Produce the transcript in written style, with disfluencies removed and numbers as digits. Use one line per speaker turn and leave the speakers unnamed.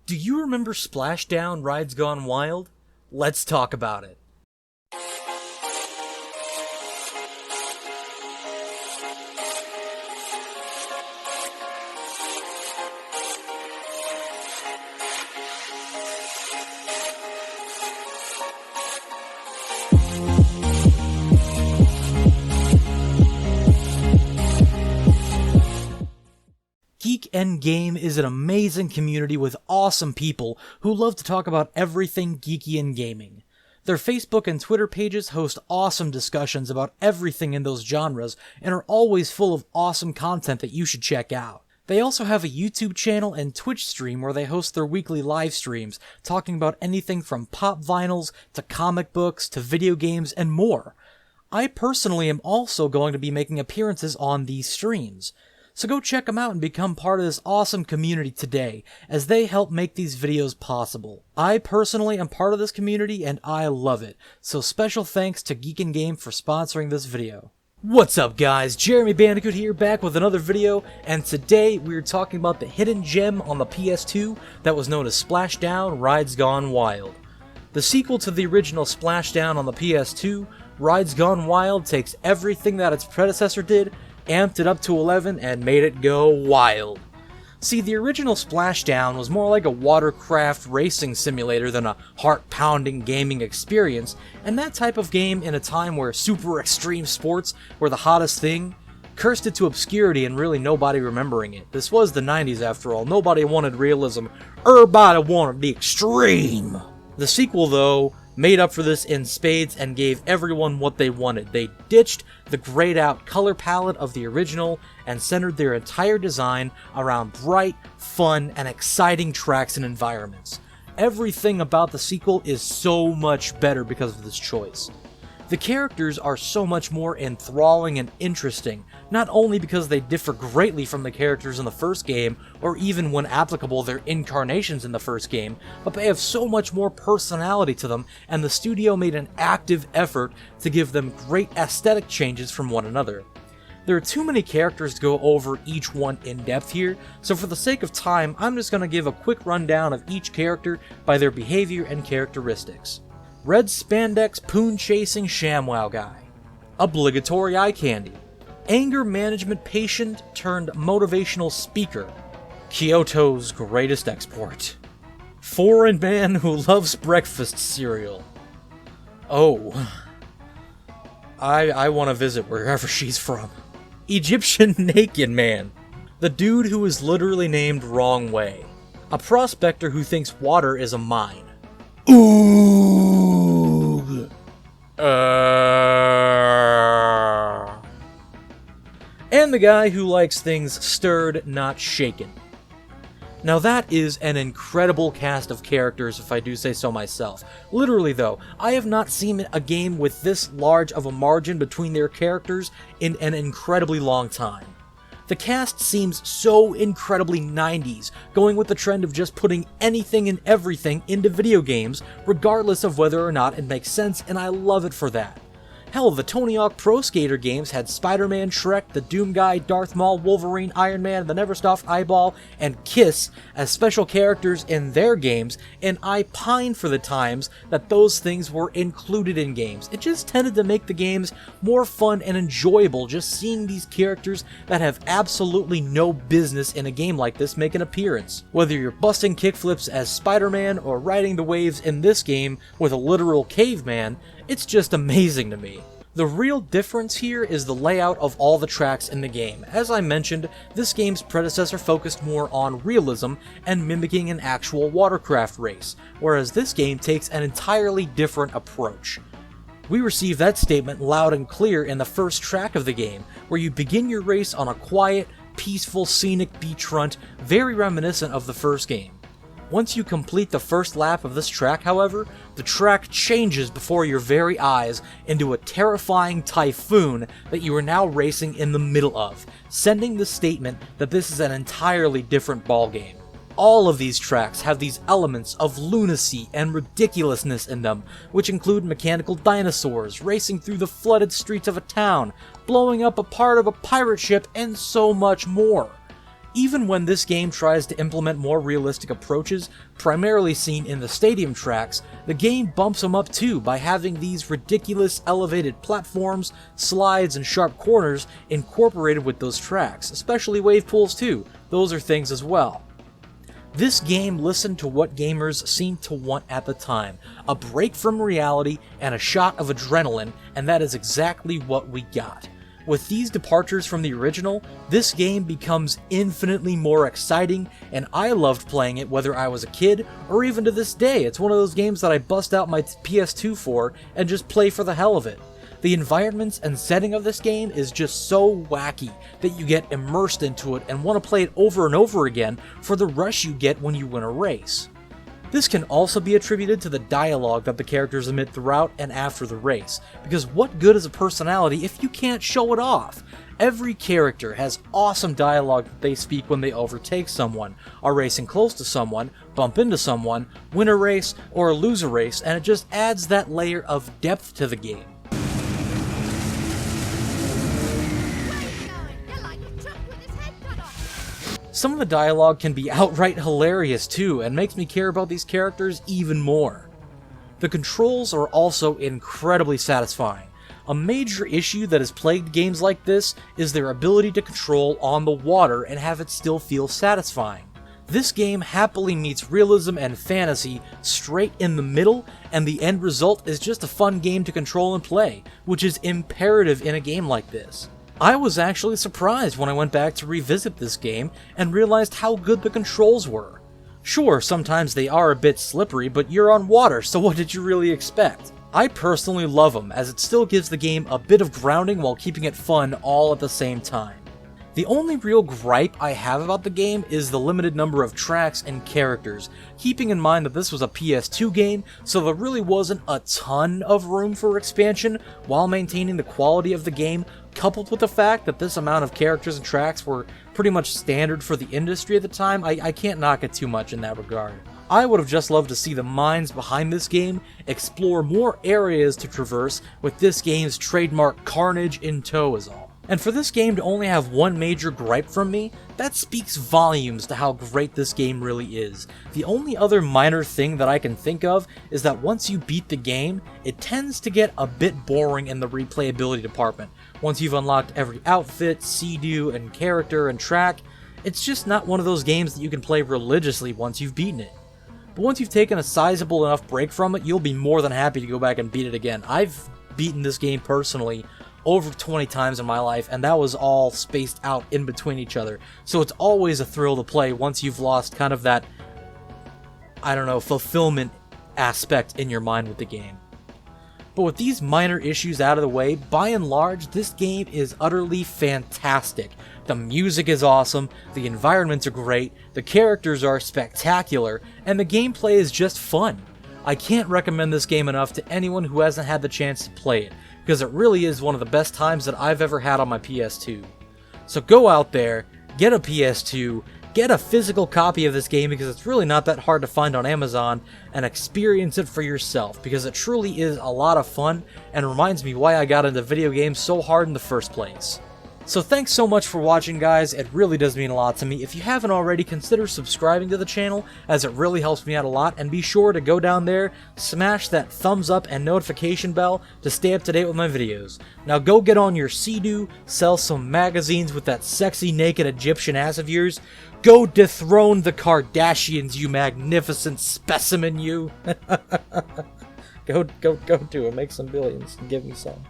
Do you remember Splashdown Rides Gone Wild? Let's talk about it. Geek Game is an amazing community with awesome people who love to talk about everything geeky in gaming. Their Facebook and Twitter pages host awesome discussions about everything in those genres and are always full of awesome content that you should check out. They also have a YouTube channel and Twitch stream where they host their weekly live streams, talking about anything from pop vinyls to comic books to video games and more. I personally am also going to be making appearances on these streams. So go check them out and become part of this awesome community today, as they help make these videos possible. I personally am part of this community and I love it, so special thanks to Geek Game for sponsoring this video. What's up guys, J.Bandicoot here, back with another video, and today we're talking about the hidden gem on the PS2 that was known as Splashdown Rides Gone Wild. The sequel to the original Splashdown on the PS2, Rides Gone Wild takes everything that its predecessor did, amped it up to 11, and made it go wild. See, the original Splashdown was more like a watercraft racing simulator than a heart-pounding gaming experience, and that type of game in a time where super extreme sports were the hottest thing, cursed it to obscurity and really nobody remembering it. This was the 90s after all, nobody wanted realism, everybody wanted the extreme! The sequel, though, made up for this in spades and gave everyone what they wanted. They ditched the grayed out color palette of the original and centered their entire design around bright, fun, and exciting tracks and environments. Everything about the sequel is so much better because of this choice. The characters are so much more enthralling and interesting, not only because they differ greatly from the characters in the first game, or even when applicable their incarnations in the first game, but they have so much more personality to them, and the studio made an active effort to give them great aesthetic changes from one another. There are too many characters to go over each one in depth here, so for the sake of time, I'm just going to give a quick rundown of each character by their behavior and characteristics. Red Spandex Poon-Chasing ShamWow Guy. Obligatory Eye Candy. Anger Management Patient turned Motivational Speaker. Kyoto's Greatest Export. Foreign Man Who Loves Breakfast Cereal. Oh. I want to visit wherever she's from. Egyptian Naked Man. The dude who is literally named Wrong Way. A prospector who thinks water is a mine. Ooh. And the guy who likes things stirred, not shaken. Now that is an incredible cast of characters, if I do say so myself. Literally though, I have not seen a game with this large of a margin between their characters in an incredibly long time. The cast seems so incredibly 90s, going with the trend of just putting anything and everything into video games, regardless of whether or not it makes sense, and I love it for that. Hell, the Tony Hawk Pro Skater games had Spider-Man, Shrek, the Doom Guy, Darth Maul, Wolverine, Iron Man, the Neversoft Eyeball, and Kiss as special characters in their games, and I pine for the times that those things were included in games. It just tended to make the games more fun and enjoyable just seeing these characters that have absolutely no business in a game like this make an appearance. Whether you're busting kickflips as Spider-Man or riding the waves in this game with a literal caveman, it's just amazing to me. The real difference here is the layout of all the tracks in the game. As I mentioned, this game's predecessor focused more on realism and mimicking an actual watercraft race, whereas this game takes an entirely different approach. We receive that statement loud and clear in the first track of the game, where you begin your race on a quiet, peaceful, scenic beachfront, very reminiscent of the first game. Once you complete the first lap of this track, however, the track changes before your very eyes into a terrifying typhoon that you are now racing in the middle of, sending the statement that this is an entirely different ballgame. All of these tracks have these elements of lunacy and ridiculousness in them, which include mechanical dinosaurs racing through the flooded streets of a town, blowing up a part of a pirate ship, and so much more. Even when this game tries to implement more realistic approaches, primarily seen in the stadium tracks, the game bumps them up too by having these ridiculous elevated platforms, slides, and sharp corners incorporated with those tracks, especially wave pools too. Those are things as well. This game listened to what gamers seemed to want at the time, a break from reality and a shot of adrenaline, and that is exactly what we got. With these departures from the original, this game becomes infinitely more exciting, and I loved playing it whether I was a kid or even to this day. It's one of those games that I bust out my PS2 for and just play for the hell of it. The environments and setting of this game is just so wacky that you get immersed into it and want to play it over and over again for the rush you get when you win a race. This can also be attributed to the dialogue that the characters emit throughout and after the race, because what good is a personality if you can't show it off? Every character has awesome dialogue that they speak when they overtake someone, are racing close to someone, bump into someone, win a race, or lose a race, and it just adds that layer of depth to the game. Some of the dialogue can be outright hilarious too, and makes me care about these characters even more. The controls are also incredibly satisfying. A major issue that has plagued games like this is their ability to control on the water and have it still feel satisfying. This game happily meets realism and fantasy straight in the middle, and the end result is just a fun game to control and play, which is imperative in a game like this. I was actually surprised when I went back to revisit this game and realized how good the controls were. Sure, sometimes they are a bit slippery, but you're on water, so what did you really expect? I personally love them, as it still gives the game a bit of grounding while keeping it fun all at the same time. The only real gripe I have about the game is the limited number of tracks and characters, keeping in mind that this was a PS2 game, so there really wasn't a ton of room for expansion while maintaining the quality of the game, coupled with the fact that this amount of characters and tracks were pretty much standard for the industry at the time. I can't knock it too much in that regard. I would have just loved to see the minds behind this game explore more areas to traverse with this game's trademark carnage in tow is all. And for this game to only have one major gripe from me, that speaks volumes to how great this game really is. The only other minor thing that I can think of is that once you beat the game, it tends to get a bit boring in the replayability department. Once you've unlocked every outfit, sea-doo, and character and track, it's just not one of those games that you can play religiously once you've beaten it. But once you've taken a sizable enough break from it, you'll be more than happy to go back and beat it again. I've beaten this game personally over 20 times in my life, and that was all spaced out in between each other. So it's always a thrill to play once you've lost kind of that, I don't know, fulfillment aspect in your mind with the game. But with these minor issues out of the way, by and large, this game is utterly fantastic. The music is awesome, the environments are great, the characters are spectacular, and the gameplay is just fun. I can't recommend this game enough to anyone who hasn't had the chance to play it, because it really is one of the best times that I've ever had on my PS2. So go out there, get a PS2, get a physical copy of this game because it's really not that hard to find on Amazon, and experience it for yourself because it truly is a lot of fun and reminds me why I got into video games so hard in the first place. So thanks so much for watching, guys. It really does mean a lot to me. If you haven't already, consider subscribing to the channel, as it really helps me out a lot, and be sure to go down there, smash that thumbs up and notification bell to stay up to date with my videos. Now go get on your sea-doo, sell some magazines with that sexy naked Egyptian ass of yours. Go dethrone the Kardashians, you magnificent specimen, you. Go do it. Make some billions and give me some.